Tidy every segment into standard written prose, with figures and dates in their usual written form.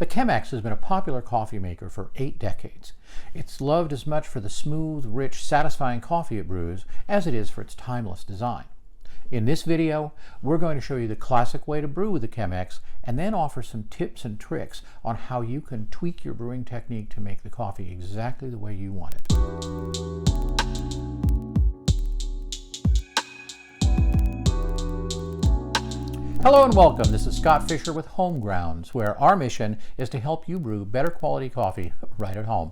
The Chemex has been a popular coffee maker for 8 decades. It's loved as much for the smooth, rich, satisfying coffee it brews as it is for its timeless design. In this video, we're going to show you the classic way to brew with the Chemex and then offer some tips and tricks on how you can tweak your brewing technique to make the coffee exactly the way you want it. Hello and welcome. This is Scott Fisher with HomeGrounds, where our mission is to help you brew better quality coffee right at home.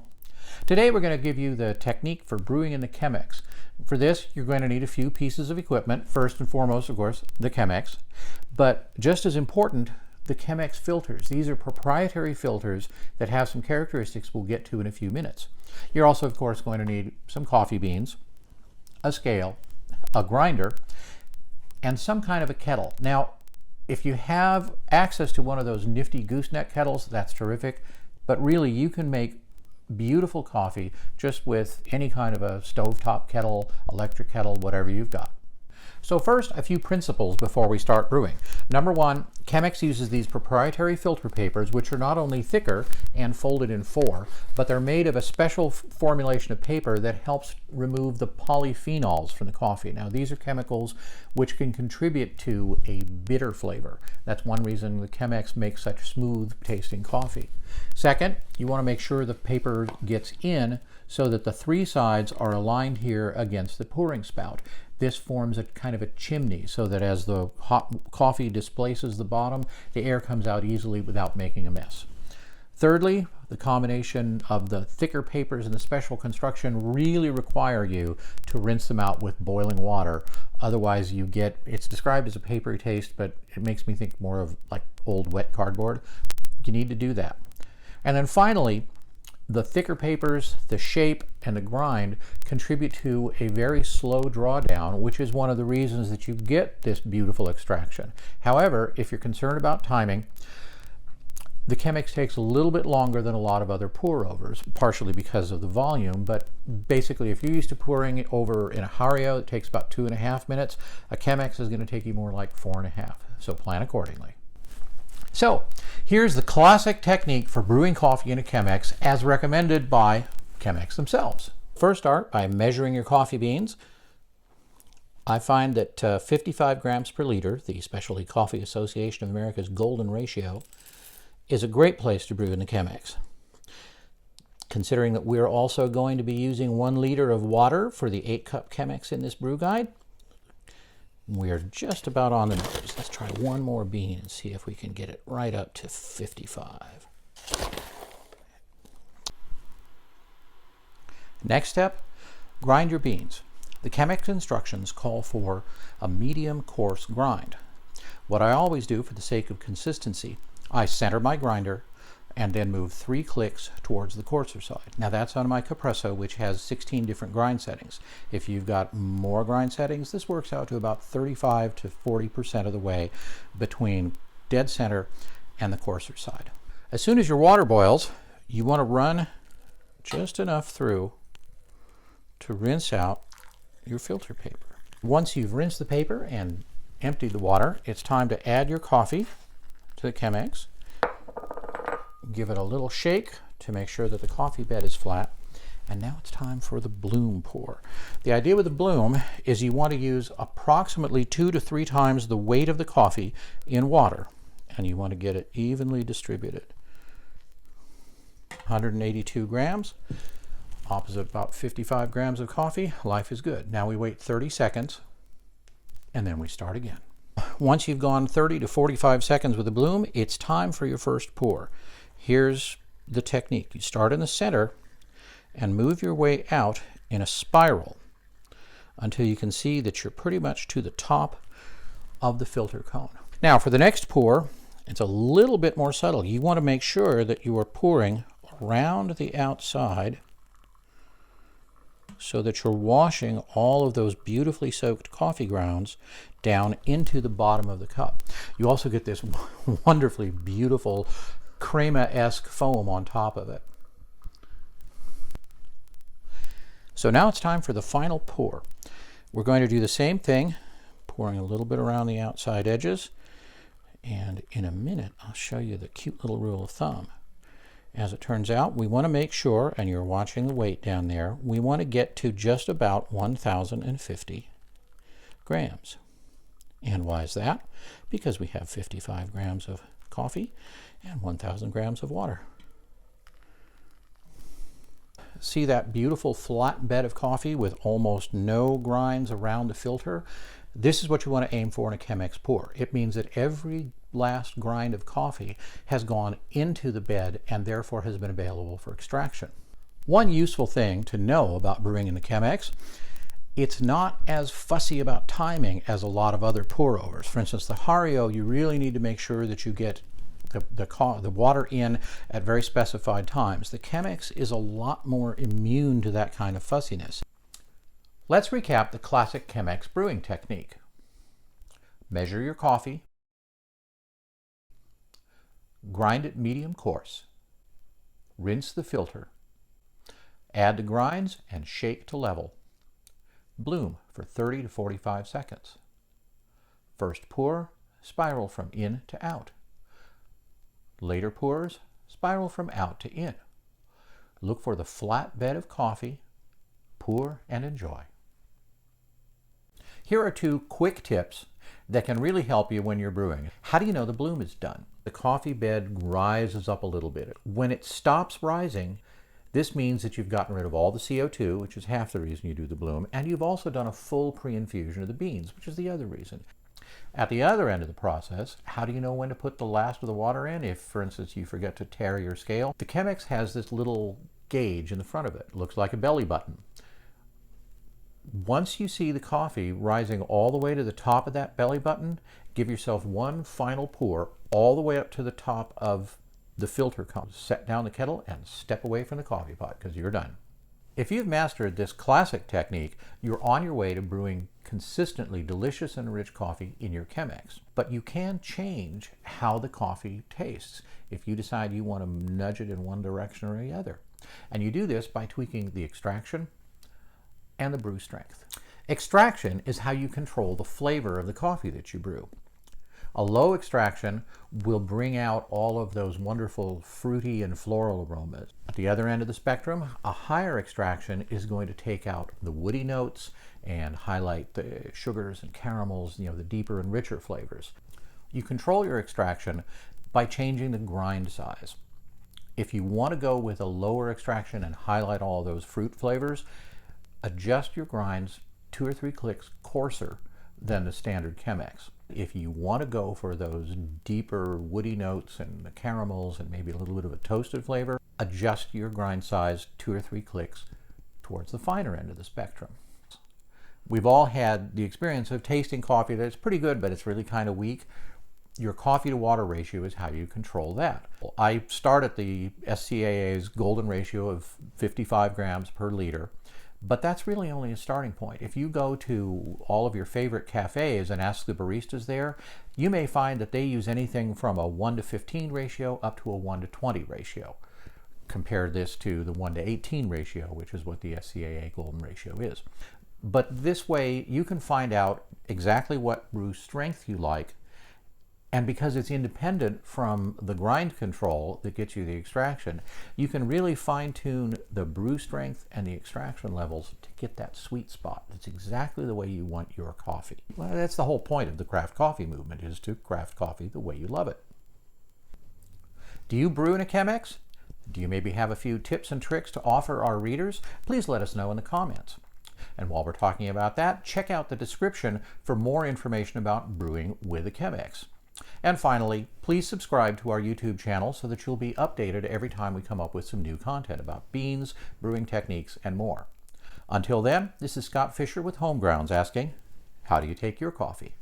Today we're going to give you the technique for brewing in the Chemex. For this, you're going to need a few pieces of equipment. First and foremost, of course, the Chemex. But just as important, the Chemex filters. These are proprietary filters that have some characteristics we'll get to in a few minutes. You're also, of course, going to need some coffee beans, a scale, a grinder, and some kind of a kettle. Now, if you have access to one of those nifty gooseneck kettles, that's terrific. But really, you can make beautiful coffee just with any kind of a stovetop kettle, electric kettle, whatever you've got. So first, a few principles before we start brewing. Number one, Chemex uses these proprietary filter papers, which are not only thicker and folded in 4, but they're made of a special formulation of paper that helps remove the polyphenols from the coffee. Now, these are chemicals which can contribute to a bitter flavor. That's one reason the Chemex makes such smooth tasting coffee. Second, you want to make sure the paper gets in so that the 3 sides are aligned here against the pouring spout. This forms a kind of a chimney so that as the hot coffee displaces the bottom, the air comes out easily without making a mess. Thirdly, the combination of the thicker papers and the special construction really require you to rinse them out with boiling water. Otherwise you get, it's described as a papery taste, but it makes me think more of like old wet cardboard. You need to do that. And then finally, the thicker papers, the shape, and the grind contribute to a very slow drawdown, which is one of the reasons that you get this beautiful extraction. However, if you're concerned about timing, the Chemex takes a little bit longer than a lot of other pour-overs, partially because of the volume, but basically if you're used to pouring it over in a Hario, it takes about 2.5 minutes. A Chemex is going to take you more like 4.5, so plan accordingly. So here's the classic technique for brewing coffee in a Chemex as recommended by Chemex themselves. First, start by measuring your coffee beans. I find that 55 grams per liter, the Specialty Coffee Association of America's golden ratio, is a great place to brew in the Chemex. Considering that we're also going to be using 1 liter of water for the 8-cup Chemex in this brew guide, we're just about on the nose. Let's try one more bean and see if we can get it right up to 55. Next step, grind your beans. The Chemex instructions call for a medium coarse grind. What I always do for the sake of consistency, I center my grinder and then move 3 clicks towards the coarser side. Now that's on my Capresso, which has 16 different grind settings. If you've got more grind settings, this works out to about 35 to 40% of the way between dead center and the coarser side. As soon as your water boils, you want to run just enough through to rinse out your filter paper. Once you've rinsed the paper and emptied the water, it's time to add your coffee to the Chemex. Give it a little shake to make sure that the coffee bed is flat. And now it's time for the bloom pour. The idea with the bloom is you want to use approximately 2 to 3 times the weight of the coffee in water. And you want to get it evenly distributed. 182 grams, opposite about 55 grams of coffee. Life is good. Now we wait 30 seconds and then we start again. Once you've gone 30 to 45 seconds with the bloom, it's time for your first pour. Here's the technique. You start in the center and move your way out in a spiral until you can see that you're pretty much to the top of the filter cone. Now for the next pour, it's a little bit more subtle. You want to make sure that you are pouring around the outside so that you're washing all of those beautifully soaked coffee grounds down into the bottom of the cup. You also get this wonderfully beautiful crema-esque foam on top of it. So now it's time for the final pour. We're going to do the same thing, pouring a little bit around the outside edges, and in a minute I'll show you the cute little rule of thumb. As it turns out, we want to make sure, and you're watching the weight down there, we want to get to just about 1,050 grams. And why is that? Because we have 55 grams of coffee and 1,000 grams of water. See that beautiful flat bed of coffee with almost no grinds around the filter? This is what you want to aim for in a Chemex pour. It means that every last grind of coffee has gone into the bed and therefore has been available for extraction. One useful thing to know about brewing in the Chemex: it's not as fussy about timing as a lot of other pour overs. For instance, the Hario, you really need to make sure that you get the water in at very specified times. The Chemex is a lot more immune to that kind of fussiness. Let's recap the classic Chemex brewing technique. Measure your coffee, grind it medium coarse, rinse the filter, add the grinds and shake to level. Bloom for 30 to 45 seconds. First pour, spiral from in to out. Later pours, spiral from out to in. Look for the flat bed of coffee, pour and enjoy. Here are two quick tips that can really help you when you're brewing. How do you know the bloom is done? The coffee bed rises up a little bit. When it stops rising, this means that you've gotten rid of all the CO2, which is half the reason you do the bloom, and you've also done a full pre-infusion of the beans, which is the other reason. At the other end of the process, how do you know when to put the last of the water in if, for instance, you forget to tare your scale? The Chemex has this little gauge in the front of it. It looks like a belly button. Once you see the coffee rising all the way to the top of that belly button, give yourself one final pour all the way up to the top of the filter cup. Set down the kettle and step away from the coffee pot because you're done. If you've mastered this classic technique, you're on your way to brewing consistently delicious and rich coffee in your Chemex. But you can change how the coffee tastes if you decide you want to nudge it in one direction or the other. And you do this by tweaking the extraction and the brew strength. Extraction is how you control the flavor of the coffee that you brew. A low extraction will bring out all of those wonderful fruity and floral aromas. At the other end of the spectrum, a higher extraction is going to take out the woody notes and highlight the sugars and caramels, the deeper and richer flavors. You control your extraction by changing the grind size. If you want to go with a lower extraction and highlight all those fruit flavors, adjust your grinds 2 or 3 clicks coarser than the standard Chemex. If you want to go for those deeper woody notes and the caramels and maybe a little bit of a toasted flavor, adjust your grind size 2 or 3 clicks towards the finer end of the spectrum. We've all had the experience of tasting coffee that's pretty good, but it's really kind of weak. Your coffee to water ratio is how you control that. I start at the SCAA's golden ratio of 55 grams per liter. But that's really only a starting point. If you go to all of your favorite cafes and ask the baristas there, you may find that they use anything from a 1 to 15 ratio up to a 1 to 20 ratio. Compare this to the 1 to 18 ratio, which is what the SCAA golden ratio is. But this way you can find out exactly what brew strength you like, and because it's independent from the grind control that gets you the extraction, you can really fine-tune the brew strength and the extraction levels to get that sweet spot. That's exactly the way you want your coffee. Well, that's the whole point of the craft coffee movement, is to craft coffee the way you love it. Do you brew in a Chemex? Do you maybe have a few tips and tricks to offer our readers? Please let us know in the comments. And while we're talking about that, check out the description for more information about brewing with a Chemex. And finally, please subscribe to our YouTube channel so that you'll be updated every time we come up with some new content about beans, brewing techniques, and more. Until then, this is Scott Fisher with HomeGrounds asking, how do you take your coffee?